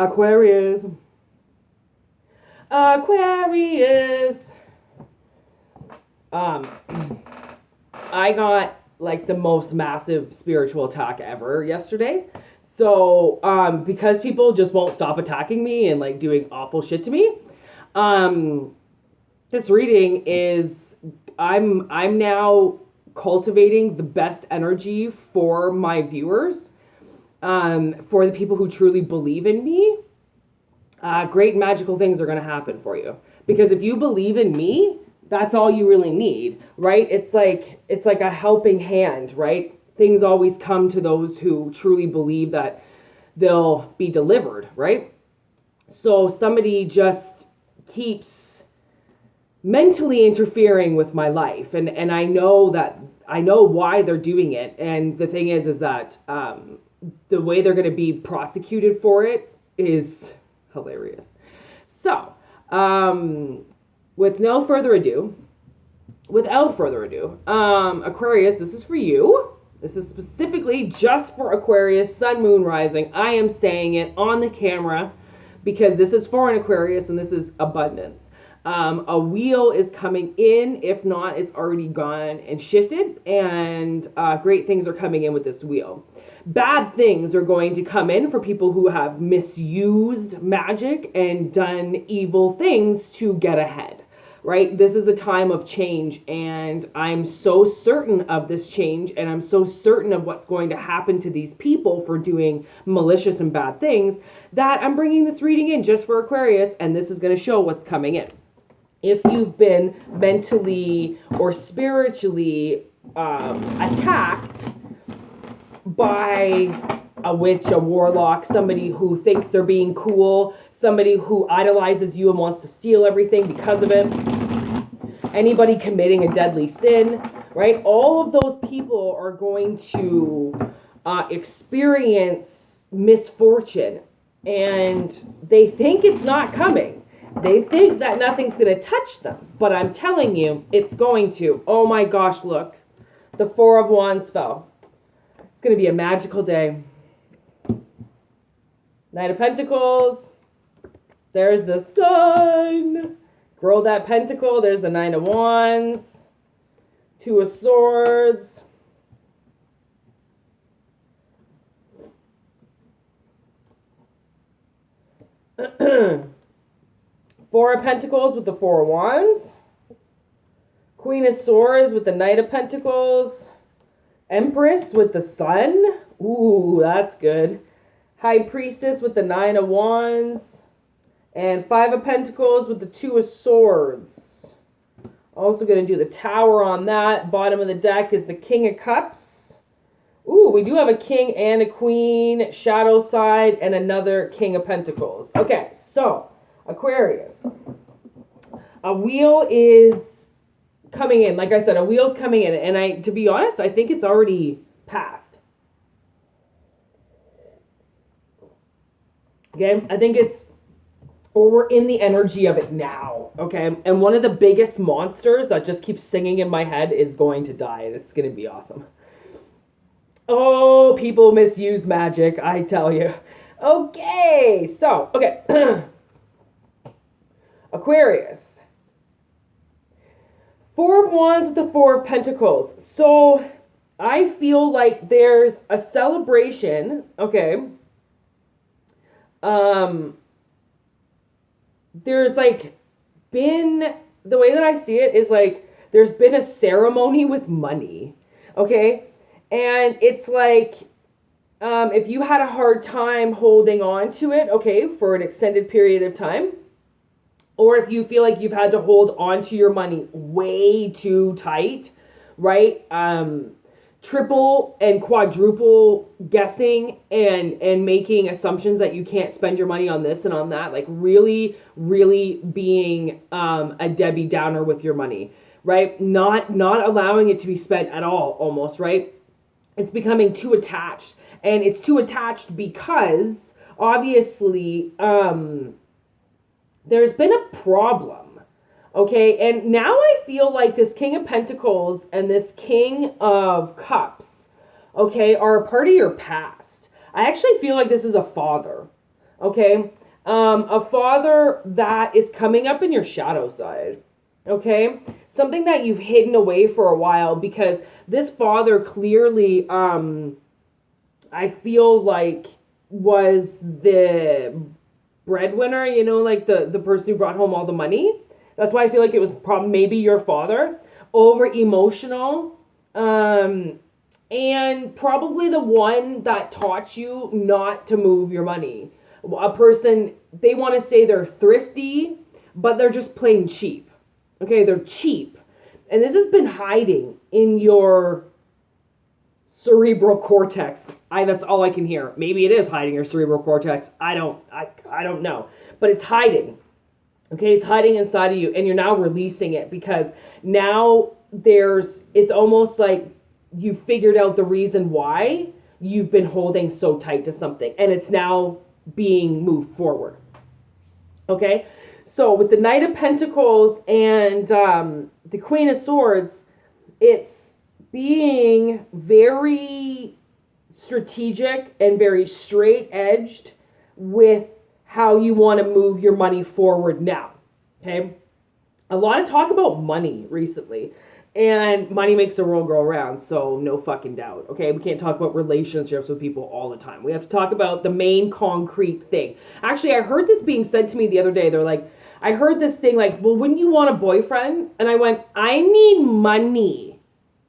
Aquarius. Aquarius. Um, I got like the most massive spiritual attack ever yesterday. So, because people just won't stop attacking me and like doing awful shit to me, um, this reading is I'm now cultivating the best energy for my viewers, for the people who truly believe in me. Great magical things are going to happen for you, because if you believe in me, that's all you really need, right? It's like a helping hand, right? Things always come to those who truly believe that they'll be delivered, right? So somebody just keeps mentally interfering with my life, and I know why they're doing it. And the thing is that the way they're going to be prosecuted for it is hilarious. So, without further ado, Aquarius, this is for you. This is specifically just for Aquarius, Sun, Moon, Rising. I am saying it on the camera because this is for an Aquarius and this is abundance. A wheel is coming in. If not, it's already gone and shifted, and great things are coming in with this wheel. Bad things are going to come in for people who have misused magic and done evil things to get ahead, right? This is a time of change, and I'm so certain of this change, and I'm so certain of what's going to happen to these people for doing malicious and bad things, that I'm bringing this reading in just for Aquarius, and this is going to show what's coming in. If you've been mentally or spiritually attacked by a witch, a warlock, somebody who thinks they're being cool, somebody who idolizes you and wants to steal everything because of it, anybody committing a deadly sin, right? All of those people are going to experience misfortune, and they think it's not coming. They think that nothing's going to touch them, but I'm telling you, it's going to. Oh my gosh, look. The Four of Wands fell. It's going to be a magical day. Knight of Pentacles. There's the Sun. Grow that pentacle. There's the Nine of Wands. Two of Swords. Four of Pentacles with the Four of Wands. Queen of Swords with the Knight of Pentacles. Empress with the Sun. Ooh, that's good. High Priestess with the Nine of Wands. And Five of Pentacles with the Two of Swords. Also going to do the Tower on that. Bottom of the deck is the King of Cups. Ooh, we do have a King and a Queen. Shadow side and another King of Pentacles. Okay, so Aquarius. A wheel is coming in. Like I said, a wheel's coming in. And to be honest, I think it's already passed. Okay, I think we're in the energy of it now. Okay, and one of the biggest monsters that just keeps singing in my head is going to die. And it's going to be awesome. Oh, people misuse magic, I tell you. Okay, so, okay. Aquarius. Four of Wands with the Four of Pentacles. So I feel like there's a celebration, okay. There's like been, the way that I see it is like there's been a ceremony with money, okay. And it's like, if you had a hard time holding on to it, okay, for an extended period of time, or if you feel like you've had to hold on to your money way too tight, right? Triple and quadruple guessing and making assumptions that you can't spend your money on this and on that, like really, really being a Debbie Downer with your money, right? Not allowing it to be spent at all, almost, right? It's becoming too attached, and it's too attached because obviously there's been a problem, okay? And now I feel like this King of Pentacles and this King of Cups, okay, are a part of your past. I actually feel like this is a father, Okay? A father that is coming up in your shadow side. Okay? Something that you've hidden away for a while, because this father clearly, I feel like, was the breadwinner, you know, like the person who brought home all the money. That's why I feel like it was maybe your father. Over emotional, and probably the one that taught you not to move your money. A person, they want to say they're thrifty, but they're just plain cheap. Okay, they're cheap. And this has been hiding in your cerebral cortex. That's all I can hear. Maybe it is hiding your cerebral cortex. I don't know. But it's hiding. Okay, it's hiding inside of you, and you're now releasing it, because now it's almost like you figured out the reason why you've been holding so tight to something, and it's now being moved forward. Okay, so with the Knight of Pentacles and the Queen of Swords, it's being very strategic and very straight-edged with how you want to move your money forward now. Okay, a lot of talk about money recently, and money makes the world go around, so no fucking doubt. Okay, we can't talk about relationships with people all the time. We have to talk about the main concrete thing. Actually, I heard this being said to me the other day. They're like, I heard this thing like, well, wouldn't you want a boyfriend? And I went, I need money.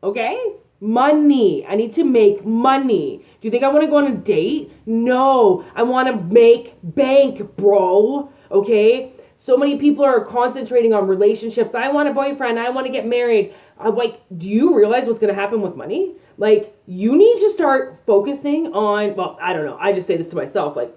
Okay? Money. I need to make money. Do you think I want to go on a date? No. I want to make bank, bro. Okay? So many people are concentrating on relationships. I want a boyfriend. I want to get married. I'm like, do you realize what's going to happen with money? Like, you need to start focusing on, well, I don't know. I just say this to myself. Like,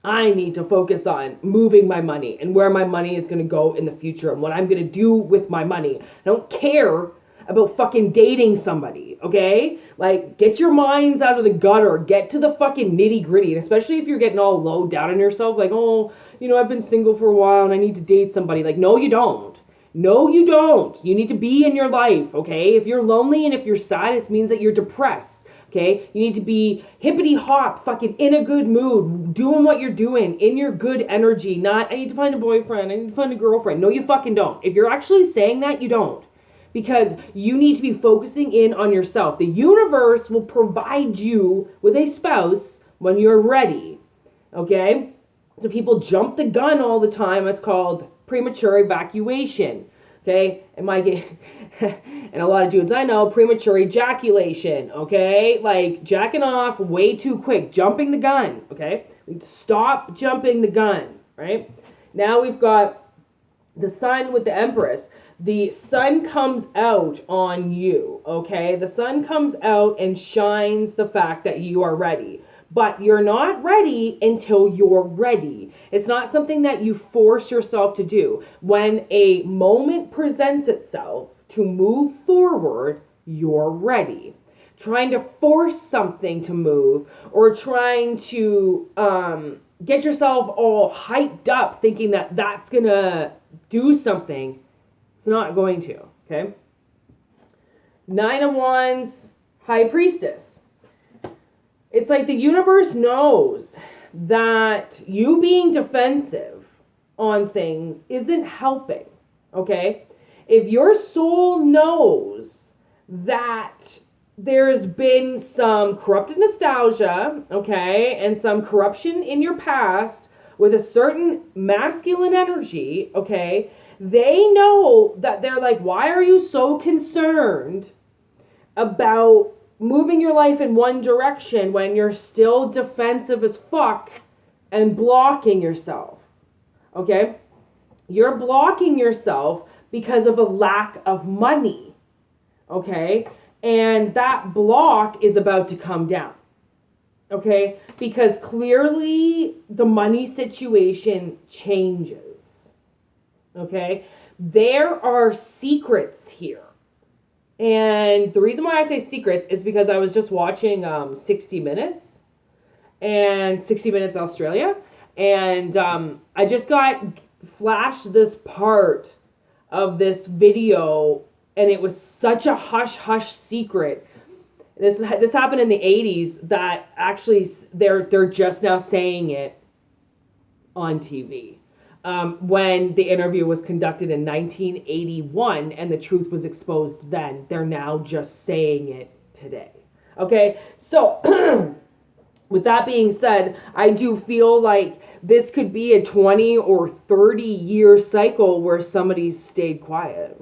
I need to focus on moving my money and where my money is going to go in the future and what I'm going to do with my money. I don't care about fucking dating somebody, okay? Like, get your minds out of the gutter. Get to the fucking nitty gritty. And especially if you're getting all low down on yourself, like, oh, you know, I've been single for a while and I need to date somebody. Like, no, you don't. No, you don't. You need to be in your life, okay? If you're lonely and if you're sad, it means that you're depressed, okay? You need to be hippity hop, fucking in a good mood, doing what you're doing, in your good energy, not, I need to find a boyfriend, I need to find a girlfriend. No, you fucking don't. If you're actually saying that, you don't. Because you need to be focusing in on yourself. The universe will provide you with a spouse when you're ready, okay? So people jump the gun all the time. It's called premature evacuation, okay? And and a lot of dudes I know, premature ejaculation, okay? Like jacking off way too quick, jumping the gun, okay? Stop jumping the gun, right? Now we've got the Sun with the Empress. The sun comes out on you, okay? The sun comes out and shines the fact that you are ready. But you're not ready until you're ready. It's not something that you force yourself to do. When a moment presents itself to move forward, you're ready. Trying to force something to move or trying to get yourself all hyped up thinking that that's going to do something, it's not going to, okay? Nine of Wands, High Priestess. It's like the universe knows that you being defensive on things isn't helping, okay? If your soul knows that there's been some corrupted nostalgia, okay, and some corruption in your past with a certain masculine energy, okay, they know that they're like, why are you so concerned about moving your life in one direction when you're still defensive as fuck and blocking yourself? Okay? You're blocking yourself because of a lack of money. Okay? And that block is about to come down. Okay? Because clearly the money situation changes. Okay? There are secrets here. And the reason why I say secrets is because I was just watching 60 Minutes and 60 Minutes Australia. And I just got flashed this part of this video, and it was such a hush-hush secret. This happened in the 80s that actually they're just now saying it on TV. When the interview was conducted in 1981 and the truth was exposed then, they're now just saying it today. Okay, so with that being said, I do feel like this could be a 20 or 30 year cycle where somebody's stayed quiet.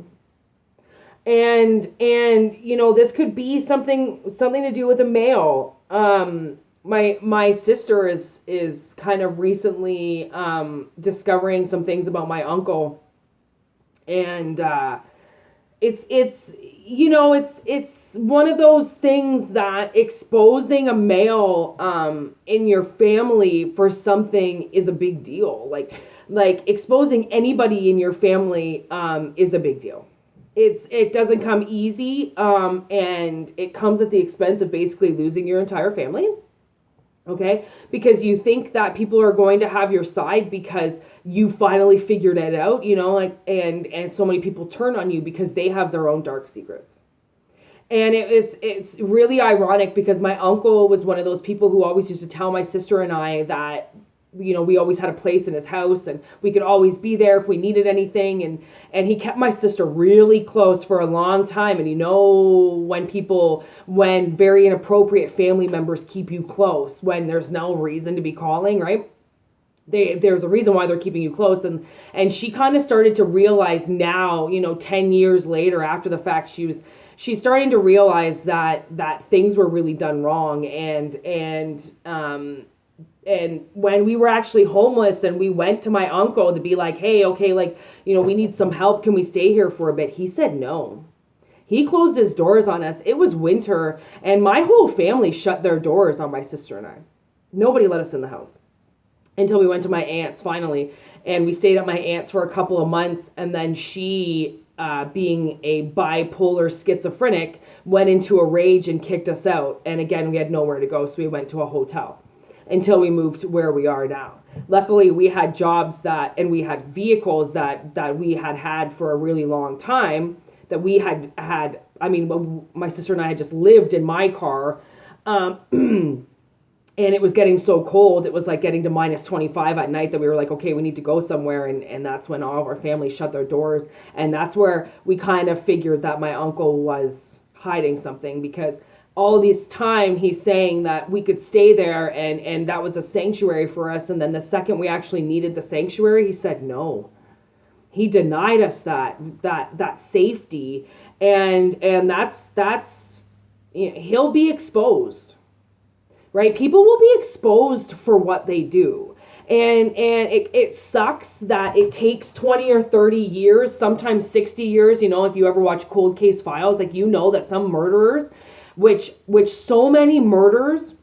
And this could be something to do with a male. My sister is kind of recently discovering some things about my uncle, and it's one of those things that exposing a male in your family for something is a big deal. Like exposing anybody in your family is a big deal. It doesn't come easy, and it comes at the expense of basically losing your entire family. Okay, because you think that people are going to have your side because you finally figured it out, and so many people turn on you because they have their own dark secrets. And it's really ironic because my uncle was one of those people who always used to tell my sister and I that we always had a place in his house and we could always be there if we needed anything, and he kept my sister really close for a long time. And when very inappropriate family members keep you close when there's no reason to be calling, right? There's a reason why they're keeping you close, and she kind of started to realize now, 10 years later after the fact, she's starting to realize that things were really done wrong. And when we were actually homeless and we went to my uncle to be like, hey, okay, we need some help. Can we stay here for a bit? He said no. He closed his doors on us. It was winter and my whole family shut their doors on my sister and I. Nobody let us in the house until we went to my aunt's finally. And we stayed at my aunt's for a couple of months. And then she, being a bipolar schizophrenic, went into a rage and kicked us out. And again, we had nowhere to go. So we went to a hotel until we moved to where we are now. Luckily, we had jobs and we had vehicles that we had for a really long time, that we had, my sister and I had just lived in my car, and it was getting so cold, it was like getting to minus 25 at night that we were like, okay, we need to go somewhere, and that's when all of our family shut their doors, and that's where we kind of figured that my uncle was hiding something, because all this time he's saying that we could stay there and that was a sanctuary for us. And then the second we actually needed the sanctuary, he said no. He denied us that safety. And that's he'll be exposed, right? People will be exposed for what they do. And it sucks that it takes 20 or 30 years, sometimes 60 years, if you ever watch Cold Case Files, that some murderers, which so many murders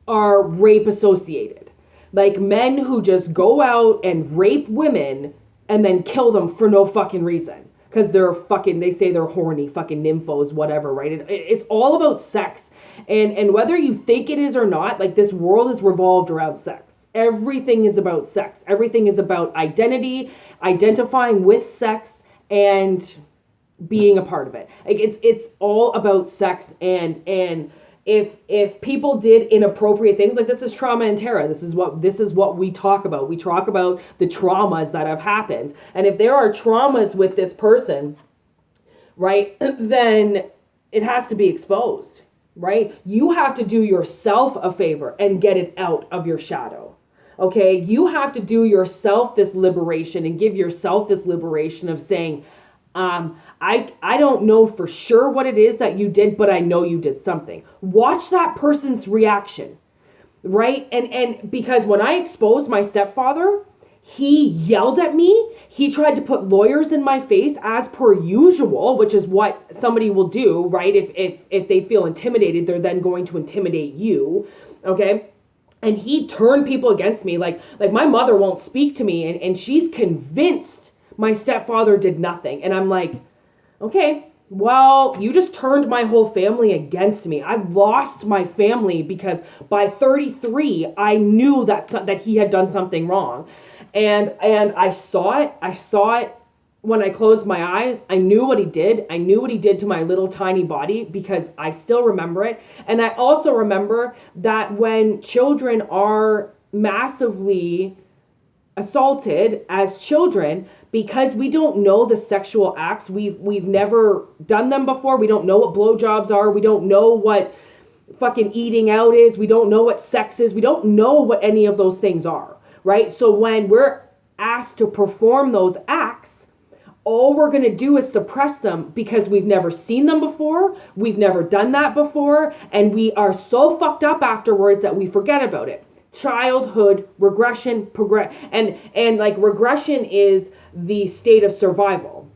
are rape associated. Like men who just go out and rape women and then kill them for no fucking reason. Because they say they're horny, fucking nymphos, whatever, right? It's all about sex. And whether you think it is or not, this world is revolved around sex. Everything is about sex. Everything is about identity, identifying with sex, and being a part of it. It's all about sex, and if people did inappropriate things, this is trauma and terror. This is what we talk about. We talk about the traumas that have happened. And if there are traumas with this person, right, then it has to be exposed, right? You have to do yourself a favor and get it out of your shadow. Okay? You have to do yourself this liberation and give yourself this liberation of saying, I don't know for sure what it is that you did, but I know you did something. Watch that person's reaction, right? And because when I exposed my stepfather, he yelled at me. He tried to put lawyers in my face as per usual, which is what somebody will do, right? If they feel intimidated, they're then going to intimidate you, okay? And he turned people against me. Like my mother won't speak to me, and she's convinced my stepfather did nothing. And I'm like, okay, well, you just turned my whole family against me. I lost my family because by 33, I knew that he had done something wrong. And I saw it when I closed my eyes. I knew what he did. I knew what he did to my little tiny body because I still remember it. And I also remember that when children are massively assaulted as children because we don't know the sexual acts. We've never done them before. We don't know what blowjobs are. We don't know what fucking eating out is. We don't know what sex is. We don't know what any of those things are, right? So when we're asked to perform those acts, all we're going to do is suppress them because we've never seen them before. We've never done that before. And we are so fucked up afterwards that we forget about it. Childhood regression, and like regression is the state of survival.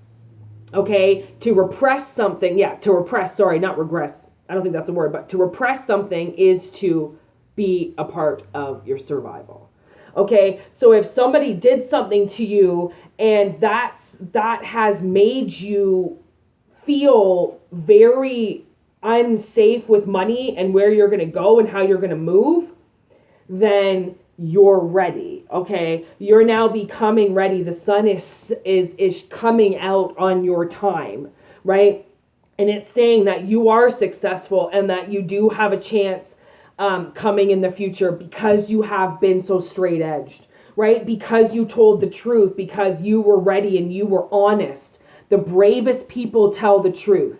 Okay? To repress something, not regress. I don't think that's a word, but to repress something is to be a part of your survival. Okay, so if somebody did something to you and that has made you feel very unsafe with money and where you're going to go and how you're going to move, then you're ready. Okay, you're now becoming ready. The sun is coming out on your time, right? And it's saying that you are successful and that you do have a chance coming in the future because you have been so straight edged, right? Because you told the truth, because you were ready and you were honest. The bravest people tell the truth.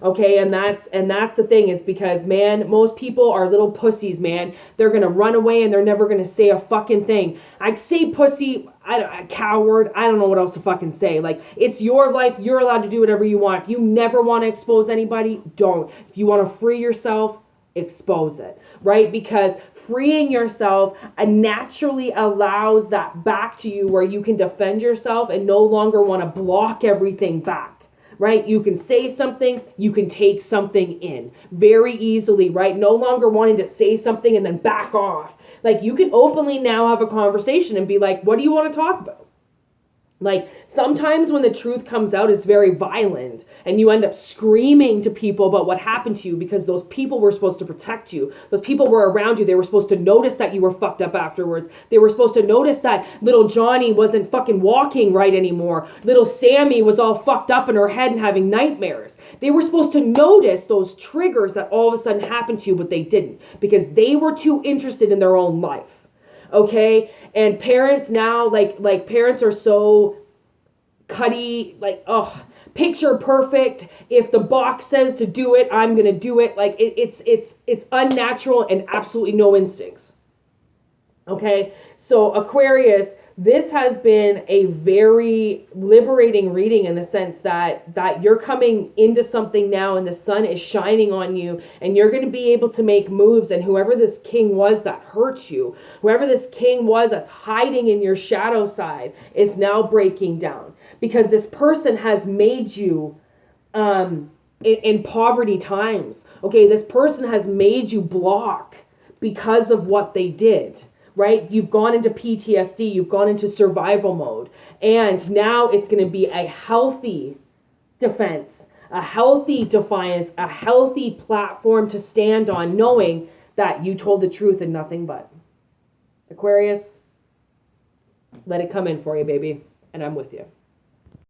Okay, and that's the thing, is because, man, most people are little pussies, man. They're gonna run away and they're never gonna say a fucking thing. I say pussy, a coward, I don't know what else to fucking say. Like, it's your life, you're allowed to do whatever you want. If you never want to expose anybody, don't. If you want to free yourself, expose it, right? Because freeing yourself naturally allows that back to you where you can defend yourself and no longer want to block everything back. Right? You can say something, you can take something in very easily, right? No longer wanting to say something and then back off. Like, you can openly now have a conversation and be like, what do you want to talk about? Like, sometimes when the truth comes out, it's very violent and you end up screaming to people about what happened to you because those people were supposed to protect you. Those people were around you. They were supposed to notice that you were fucked up afterwards. They were supposed to notice that little Johnny wasn't fucking walking right anymore. Little Sammy was all fucked up in her head and having nightmares. They were supposed to notice those triggers that all of a sudden happened to you, but they didn't because they were too interested in their own life. Okay, and parents now, like parents are so cutty, like, oh, picture perfect. If the box says to do it, I'm gonna do it. Like, it's unnatural and absolutely no instincts. Okay, so Aquarius, this has been a very liberating reading in the sense that you're coming into something now and the sun is shining on you and you're going to be able to make moves, and whoever this king was that hurt you, whoever this king was that's hiding in your shadow side, is now breaking down because this person has made you in poverty times. Okay, this person has made you block because of what they did. Right? You've gone into PTSD, you've gone into survival mode, and now it's going to be a healthy defense, a healthy defiance, a healthy platform to stand on, knowing that you told the truth and nothing but. Aquarius, let it come in for you, baby, and I'm with you.